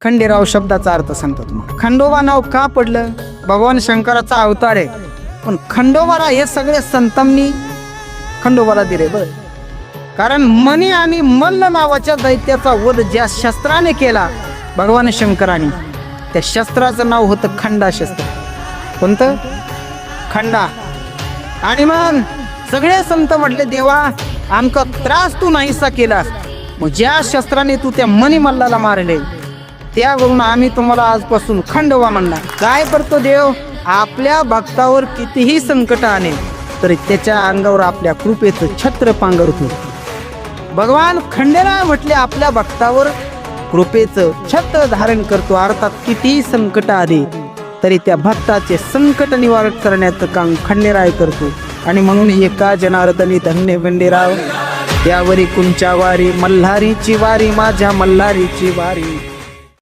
खंडेराव शब्दाचा अर्थ सांगतो तुम्हाला. खंडोबा नाव का पडलं? भगवान शंकराचा अवतार आहे, पण खंडोबाला हे सगळे संतांनी खंडोबाला दिले बरं. कारण मणी आणि मल्ल नावाच्या दैत्याचा वध ज्या शस्त्राने केला भगवान शंकराने, त्या शस्त्राचं नाव होतं खंडा शस्त्र. कोणतं? खंडा. आणि मग सगळे संत म्हटले, देवा आमका त्रास तू नाहीसा केला, मग ज्या शस्त्राने तू त्या मणी मल्लाला मारले त्यावरून आम्ही तुम्हाला आजपासून खंडोबा म्हणणार. काय करतो देव? आपल्या भक्तावर कितीही संकट आले तरी त्याच्या अंगावर आपल्या कृपेचं छत्र पांघरतो. भगवान खंडेराय म्हटले आपल्या भक्तावर कृपेचं छत्र धारण करतो. अर्थात कितीही संकट आले तरी त्या भक्ताचे संकट निवारण करण्याचं काम खंडेराय करतो. आणि म्हणून एका जनार्दनी धन्य खंडेराव, त्यावरी कुंच्या वारी, मल्हारीची वारी, माझ्या मल्हारीची वारी.